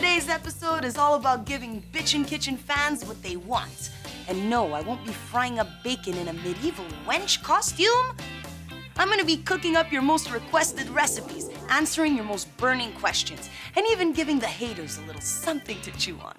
Today's episode is all about giving Bitchin' Kitchen fans what they want. And no, I won't be frying up bacon in a medieval wench costume. I'm gonna be cooking up your most requested recipes, answering your most burning questions, and even giving the haters a little something to chew on.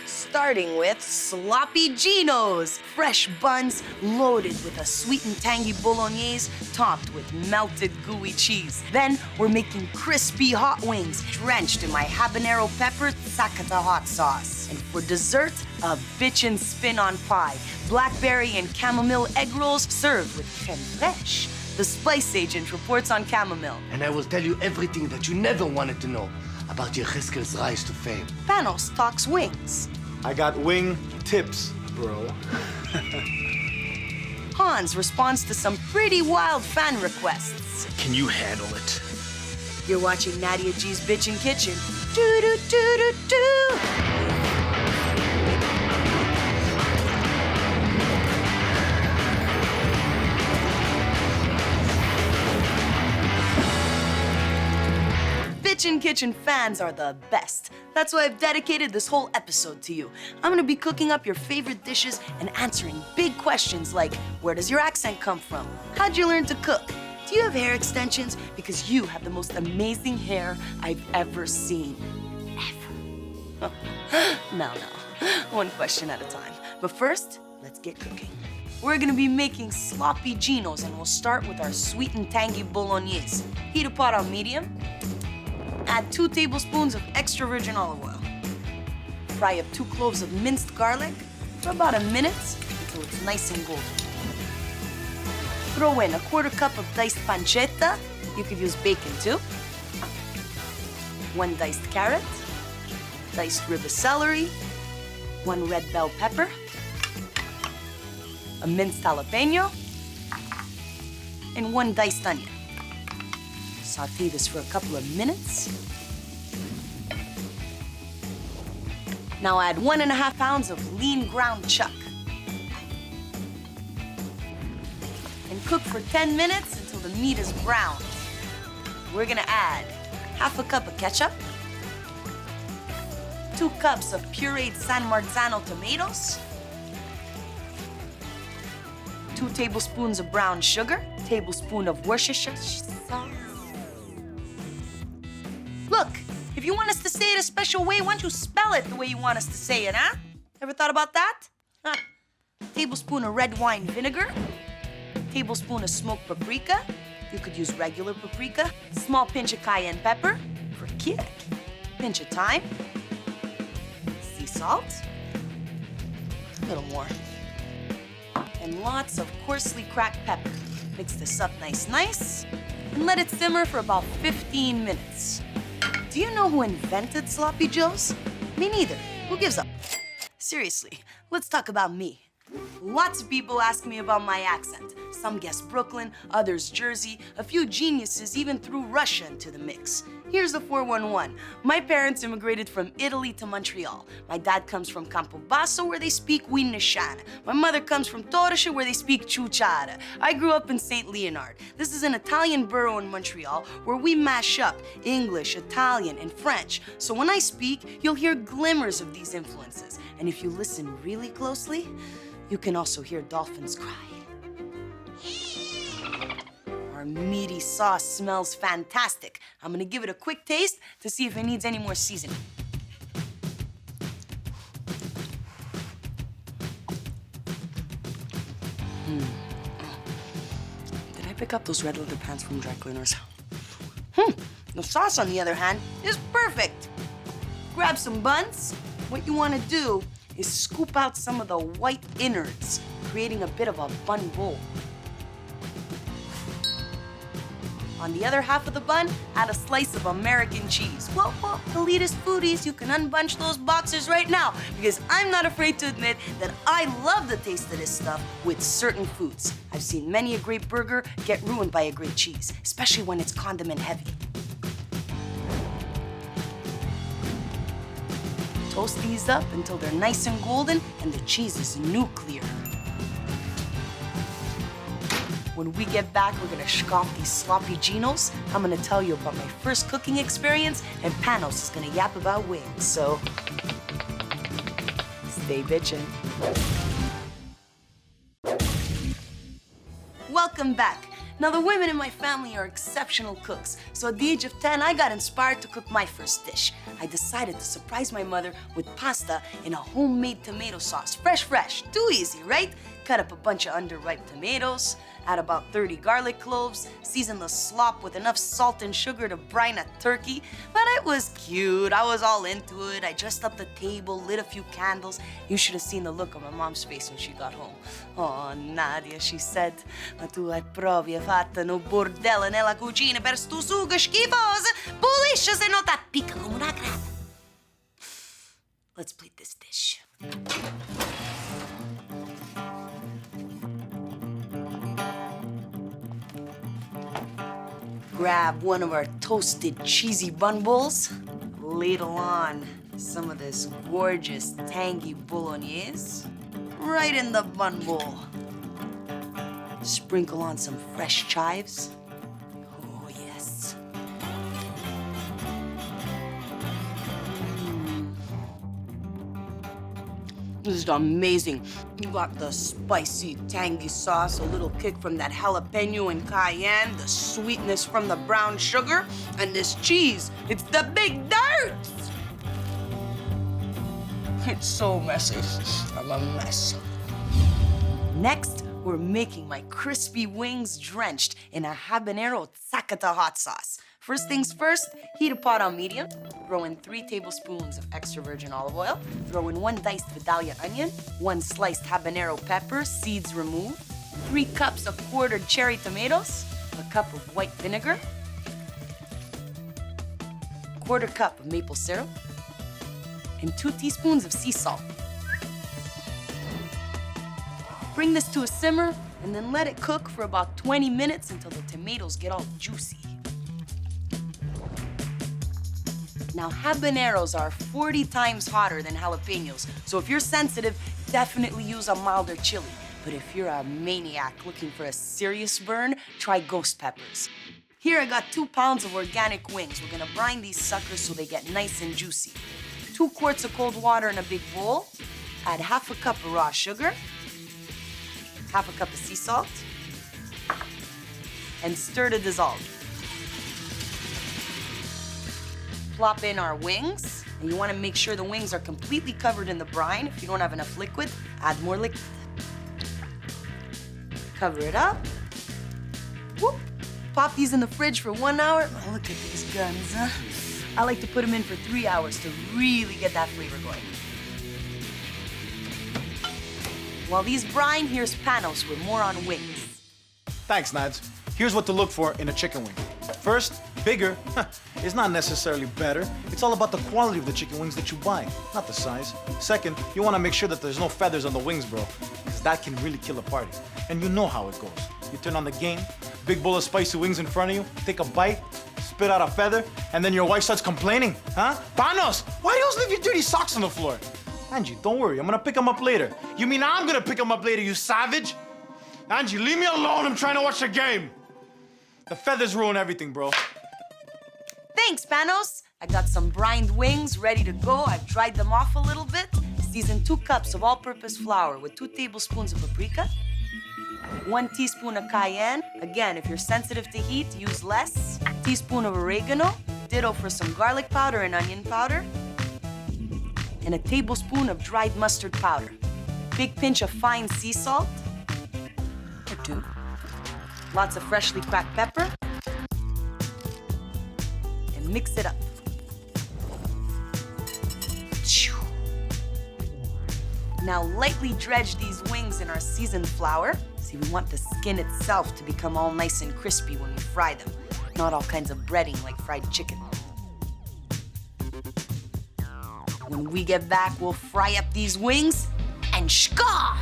Starting with Sloppy Ginos, fresh buns loaded with a sweet and tangy bolognese topped with melted gooey cheese. Then we're making crispy hot wings drenched in my habanero pepper sakata hot sauce. And for dessert, a bitchin' spin-on pie, blackberry and chamomile egg rolls served with crème fraîche. The spice agent reports on chamomile. And I will tell you everything that you never wanted to know about Yechezkel's rise to fame. Panos talks wings. I got wing tips, bro. Hans responds to some pretty wild fan requests. Can you handle it? You're watching Nadia G's Bitchin' Kitchen. Do-do-do-do-do. Bitchin' Kitchen fans are the best. That's why I've dedicated this whole episode to you. I'm gonna be cooking up your favorite dishes and answering big questions like, where does your accent come from? How'd you learn to cook? Do you have hair extensions? Because you have the most amazing hair I've ever seen. Ever. No. One question at a time. But first, let's get cooking. We're gonna be making Sloppy Ginos, and we'll start with our sweet and tangy bolognese. Heat a pot on medium. Add 2 tablespoons of extra virgin olive oil. Fry up 2 cloves of minced garlic for about a minute until it's nice and golden. Throw in a 1/4 cup of diced pancetta. You could use bacon too. 1 diced carrot, diced rib of celery, 1 red bell pepper, a minced jalapeno, and 1 diced onion. Saute this for a couple of minutes. Now add 1½ pounds of lean ground chuck. And cook for 10 minutes until the meat is browned. We're gonna add 1/2 cup of ketchup, 2 cups of pureed San Marzano tomatoes, 2 tablespoons of brown sugar, tablespoon of Worcestershire sauce. Look, if you want us to say it a special way, why don't you spell it the way you want us to say it, huh? Ever thought about that? Huh. Tablespoon of red wine vinegar, tablespoon of smoked paprika. You could use regular paprika. Small pinch of cayenne pepper for kick. Pinch of thyme. Sea salt. A little more. And lots of coarsely cracked pepper. Mix this up nice, and let it simmer for about 15 minutes. Do you know who invented Sloppy Joes? Me neither. Who gives up? Seriously, let's talk about me. Lots of people ask me about my accent. Some guess Brooklyn, others Jersey. A few geniuses even threw Russia into the mix. Here's the 411. My parents immigrated from Italy to Montreal. My dad comes from Campobasso, where they speak Winnishana. My mother comes from Torrescia, where they speak Ciuciara. I grew up in St. Leonard. This is an Italian borough in Montreal where we mash up English, Italian, and French. So when I speak, you'll hear glimmers of these influences. And if you listen really closely, you can also hear dolphins cry. Our meaty sauce smells fantastic. I'm gonna give it a quick taste to see if it needs any more seasoning. Did I pick up those red leather pants from dry cleaners? The sauce, on the other hand, is perfect. Grab some buns. What you wanna do is scoop out some of the white innards, creating a bit of a bun bowl. On the other half of the bun, add a slice of American cheese. Well, elitist foodies, you can unbunch those boxers right now, because I'm not afraid to admit that I love the taste of this stuff with certain foods. I've seen many a great burger get ruined by a great cheese, especially when it's condiment heavy. Toast these up until they're nice and golden and the cheese is nuclear. When we get back, we're gonna scoff these Sloppy Ginos. I'm gonna tell you about my first cooking experience, and Panos is gonna yap about wings, so stay bitchin'. Welcome back. Now, the women in my family are exceptional cooks, so at the age of 10, I got inspired to cook my first dish. I decided to surprise my mother with pasta in a homemade tomato sauce. Fresh, too easy, right? Cut up a bunch of underripe tomatoes, add about 30 garlic cloves, season the slop with enough salt and sugar to brine a turkey. But it was cute, I was all into it. I dressed up the table, lit a few candles. You should have seen the look on my mom's face when she got home. Oh, Nadia, she said, ma tu hai proprio fatto un bordello nella cucina per stu sugo schifoso. Pulisci se no t'appicca come una grata. Let's plate this dish. Grab one of our toasted cheesy bun bowls, ladle on some of this gorgeous tangy bolognese right in the bun bowl. Sprinkle on some fresh chives. Oh, yes. This is amazing. You got the spicy, tangy sauce, a little kick from that jalapeno and cayenne, the sweetness from the brown sugar, and this cheese. It's the big darts! It's so messy. I'm a mess. Next, we're making my crispy wings drenched in a habanero zacata hot sauce. First things first, heat a pot on medium. Throw in 3 tablespoons of extra virgin olive oil. Throw in 1 diced Vidalia onion, 1 sliced habanero pepper, seeds removed, 3 cups of quartered cherry tomatoes, a cup of white vinegar, 1/4 cup of maple syrup, and 2 teaspoons of sea salt. Bring this to a simmer and then let it cook for about 20 minutes until the tomatoes get all juicy. Now, habaneros are 40 times hotter than jalapenos, so if you're sensitive, definitely use a milder chili. But if you're a maniac looking for a serious burn, try ghost peppers. Here I got 2 pounds of organic wings. We're gonna brine these suckers so they get nice and juicy. 2 quarts of cold water in a big bowl. Add 1/2 cup of raw sugar, 1/2 cup of sea salt, and stir to dissolve. Plop in our wings, and you want to make sure the wings are completely covered in the brine. If you don't have enough liquid, add more liquid. Cover it up. Whoop. Pop these in the fridge for 1 hour. Oh, look at these guns, huh? I like to put them in for 3 hours to really get that flavor going. While these brine, here's Panos with more on wings. Thanks, Nads. Here's what to look for in a chicken wing. First, bigger is not necessarily better. It's all about the quality of the chicken wings that you buy, not the size. Second, you want to make sure that there's no feathers on the wings, bro, because that can really kill a party. And you know how it goes. You turn on the game, big bowl of spicy wings in front of you, take a bite, spit out a feather, and then your wife starts complaining, huh? Panos, why do you always leave your dirty socks on the floor? Angie, don't worry, I'm gonna pick them up later. You mean I'm gonna pick them up later, you savage? Angie, leave me alone, I'm trying to watch the game. The feathers ruin everything, bro. Thanks, Panos. I got some brined wings ready to go. I've dried them off a little bit. Season 2 cups of all-purpose flour with 2 tablespoons of paprika, 1 teaspoon of cayenne. Again, if you're sensitive to heat, use less. A teaspoon of oregano, ditto for some garlic powder and onion powder, and a tablespoon of dried mustard powder. Big pinch of fine sea salt, or 2. Lots of freshly cracked pepper, and mix it up. Now lightly dredge these wings in our seasoned flour. See, we want the skin itself to become all nice and crispy when we fry them, not all kinds of breading like fried chicken. When we get back, we'll fry up these wings and scoff!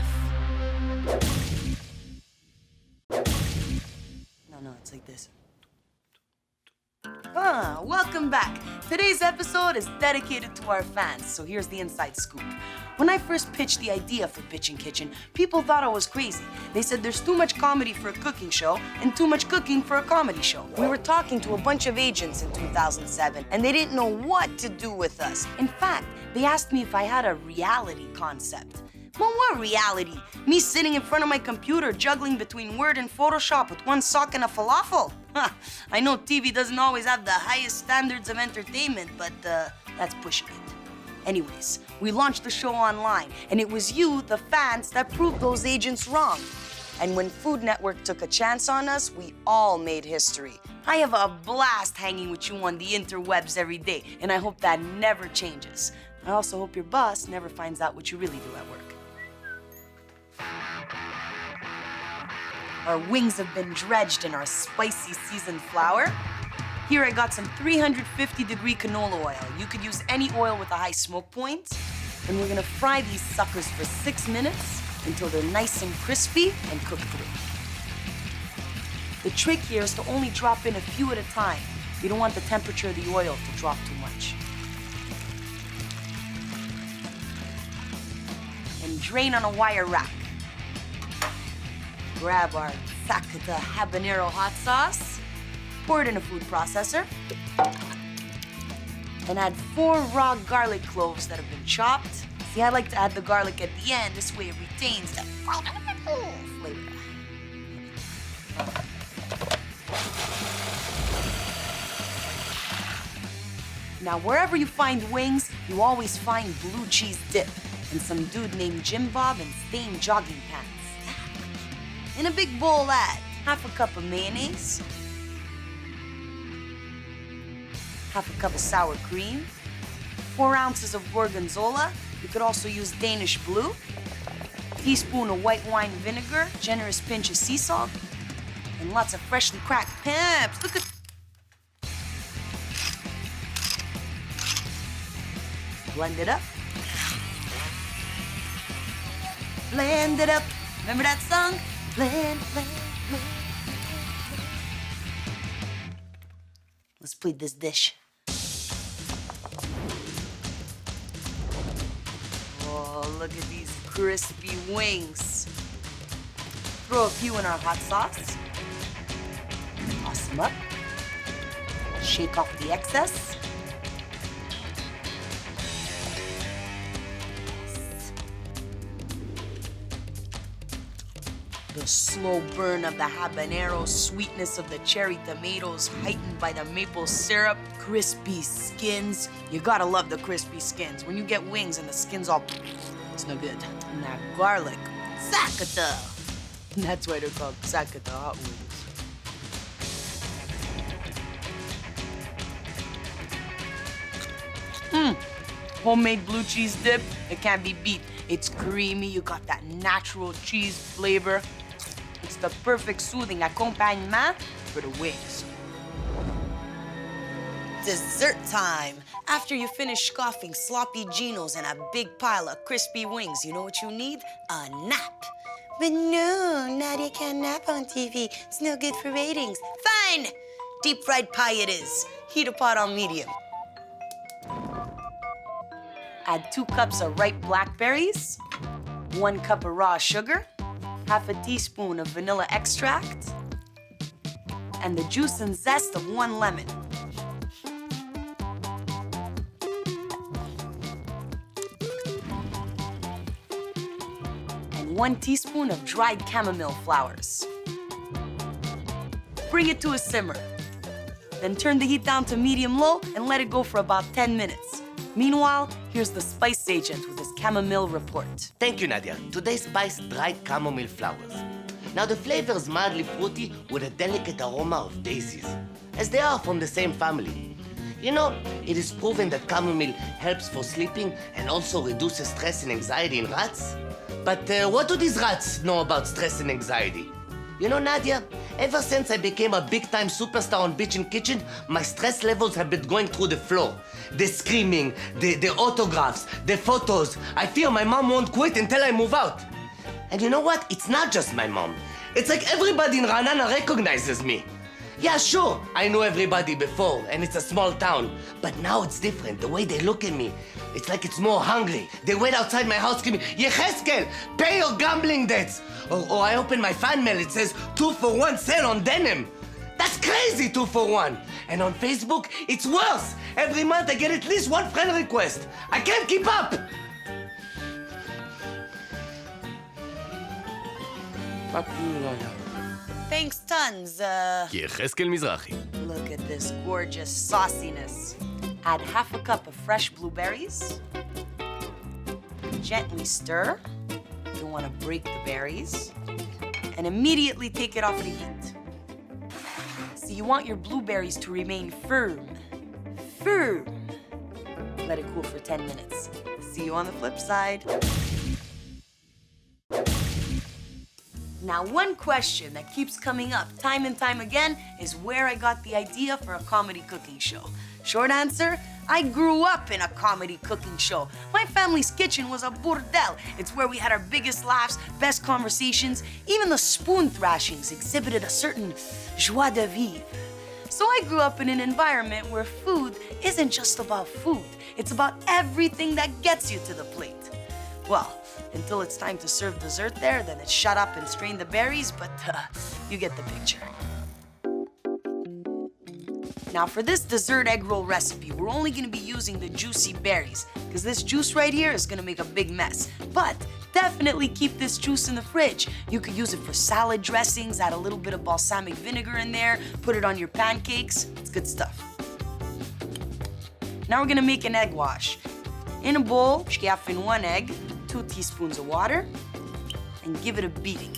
No, it's like this. Welcome back. Today's episode is dedicated to our fans, so here's the inside scoop. When I first pitched the idea for Bitchin' Kitchen, people thought I was crazy. They said there's too much comedy for a cooking show and too much cooking for a comedy show. We were talking to a bunch of agents in 2007, and they didn't know what to do with us. In fact, they asked me if I had a reality concept. Well, what reality? Me sitting in front of my computer juggling between Word and Photoshop with one sock and a falafel? I know TV doesn't always have the highest standards of entertainment, but that's pushing it. Anyways, we launched the show online, and it was you, the fans, that proved those agents wrong. And when Food Network took a chance on us, we all made history. I have a blast hanging with you on the interwebs every day, and I hope that never changes. I also hope your boss never finds out what you really do at work. Our wings have been dredged in our spicy seasoned flour. Here I got some 350-degree canola oil. You could use any oil with a high smoke point. And we're gonna fry these suckers for 6 minutes until they're nice and crispy and cooked through. The trick here is to only drop in a few at a time. You don't want the temperature of the oil to drop too much. And drain on a wire rack. Grab our Sakata habanero hot sauce, pour it in a food processor, and add 4 raw garlic cloves that have been chopped. See, I like to add the garlic at the end, this way it retains that flavor. Now, wherever you find wings, you always find blue cheese dip and some dude named Jim Bob in stained jogging pants. In a big bowl, add half a cup of mayonnaise, half a cup of sour cream, 4 ounces of gorgonzola. You could also use Danish blue, teaspoon of white wine vinegar, generous pinch of sea salt, and lots of freshly cracked peps. Look at... Blend it up. Blend it up. Remember that song? Blend, blend, blend. Let's plate this dish. Oh, look at these crispy wings. Throw a few in our hot sauce. Toss them up. Shake off the excess. The slow burn of the habanero, sweetness of the cherry tomatoes, heightened by the maple syrup, crispy skins. You gotta love the crispy skins. When you get wings and the skin's all, it's no good. And that garlic, Sakata. That's why they're called Sakata hot wings. Homemade blue cheese dip, it can't be beat. It's creamy, you got that natural cheese flavor. It's the perfect soothing accompagnement for the wings. Dessert time. After you finish scoffing Sloppy Ginos and a big pile of crispy wings, you know what you need? A nap. But no, Nadia can't nap on TV. It's no good for ratings. Fine! Deep fried pie it is. Heat a pot on medium. Add 2 cups of ripe blackberries, 1 cup of raw sugar, half a teaspoon of vanilla extract, and the juice and zest of 1 lemon. And 1 teaspoon of dried chamomile flowers. Bring it to a simmer. Then turn the heat down to medium-low and let it go for about 10 minutes. Meanwhile, here's the spice agent with his chamomile report. Thank you, Nadia. Today spiced dried chamomile flowers. Now the flavor is mildly fruity with a delicate aroma of daisies, as they are from the same family. You know, it is proven that chamomile helps for sleeping and also reduces stress and anxiety in rats. But what do these rats know about stress and anxiety? You know, Nadia, ever since I became a big-time superstar on Bitchin' Kitchen, my stress levels have been going through the floor. The screaming, the autographs, the photos. I fear my mom won't quit until I move out. And you know what? It's not just my mom. It's like everybody in Ranana recognizes me. Yeah, sure, I knew everybody before, and it's a small town. But now it's different, the way they look at me. It's like it's more hungry. They wait outside my house screaming, Yecheskel, pay your gambling debts. Or I open my fan mail, it says 2-for-1 sale on denim. That's crazy, 2-for-1. And on Facebook, it's worse. Every month I get at least one friend request. I can't keep up. Thanks tons, יחזקאל מזרחי. Look at this gorgeous sauciness. Add half a cup of fresh blueberries. Gently stir. You want to break the berries. And immediately take it off the heat. So you want your blueberries to remain firm. Firm. Let it cool for 10 minutes. See you on the flip side. Now, one question that keeps coming up time and time again is where I got the idea for a comedy cooking show. Short answer, I grew up in a comedy cooking show. My family's kitchen was a bordel. It's where we had our biggest laughs, best conversations. Even the spoon thrashings exhibited a certain joie de vivre. So I grew up in an environment where food isn't just about food. It's about everything that gets you to the plate. Well, until it's time to serve dessert there, then it's shut up and strain the berries, but you get the picture. Now for this dessert egg roll recipe, we're only gonna be using the juicy berries, because this juice right here is gonna make a big mess. But definitely keep this juice in the fridge. You could use it for salad dressings, add a little bit of balsamic vinegar in there, put it on your pancakes. It's good stuff. Now we're gonna make an egg wash. In a bowl, schiaff in 1 egg, 2 teaspoons of water, and give it a beating.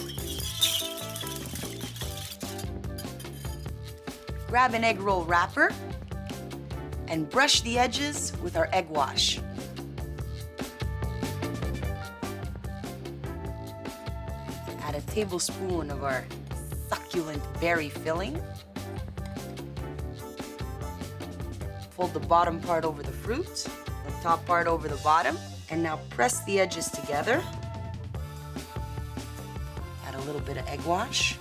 Grab an egg roll wrapper and brush the edges with our egg wash. Add a tablespoon of our succulent berry filling. Fold the bottom part over the fruit, the top part over the bottom, and now press the edges together. Add a little bit of egg wash.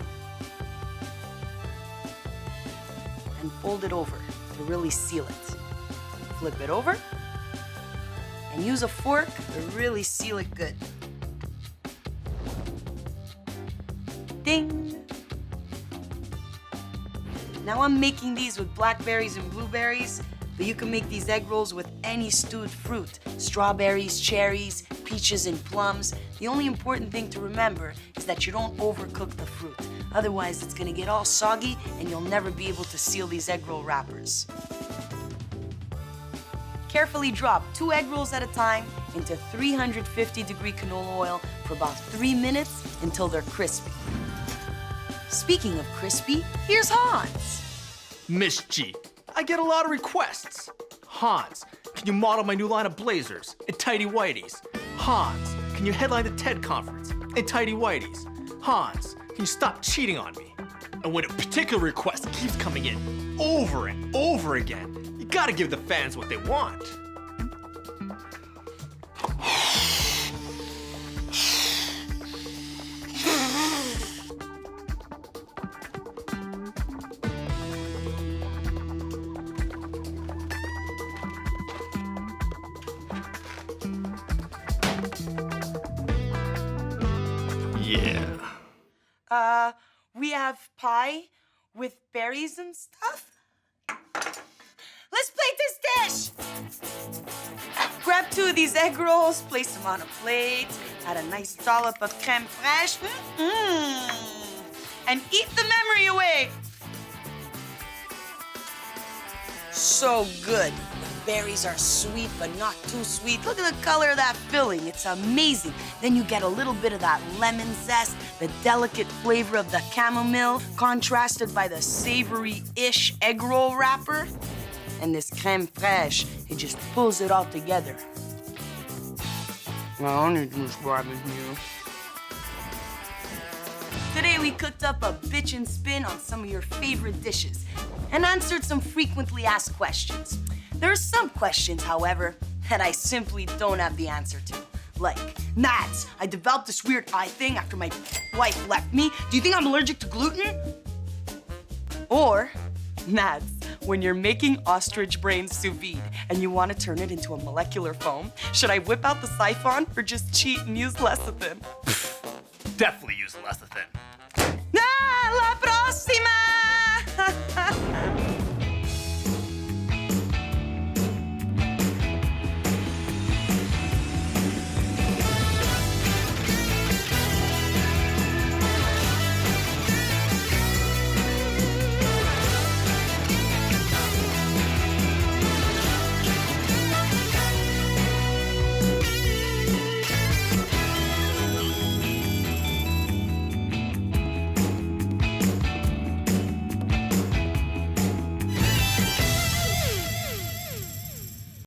And fold it over to really seal it. Flip it over. And use a fork to really seal it good. Ding! Now I'm making these with blackberries and blueberries, but you can make these egg rolls with any stewed fruit. Strawberries, cherries, peaches, and plums. The only important thing to remember is that you don't overcook the fruit. Otherwise, it's gonna get all soggy and you'll never be able to seal these egg roll wrappers. Carefully drop 2 egg rolls at a time into 350-degree canola oil for about 3 minutes until they're crispy. Speaking of crispy, here's Hans. Miss G, I get a lot of requests. Hans, can you model my new line of blazers and tidy whities? Hans, can you headline the TED conference in tidy whities? Hans, can you stop cheating on me? And when a particular request keeps coming in over and over again, you gotta give the fans what they want. Yeah. We have pie with berries and stuff. Let's plate this dish! Grab 2 of these egg rolls, place them on a plate, add a nice dollop of crème fraîche, and eat the memory away. So good. The berries are sweet, but not too sweet. Look at the color of that filling. It's amazing. Then you get a little bit of that lemon zest, the delicate flavor of the chamomile, contrasted by the savory-ish egg roll wrapper. And this crème fraîche, it just pulls it all together. I only juice barbecue. Today we cooked up a bitchin' spin on some of your favorite dishes and answered some frequently asked questions. There are some questions, however, that I simply don't have the answer to. Like, Mads, I developed this weird eye thing after my wife left me. Do you think I'm allergic to gluten? Or, Nads, when you're making ostrich brain sous vide and you want to turn it into a molecular foam, should I whip out the siphon or just cheat and use lecithin? Definitely use lecithin. Ah, la próxima!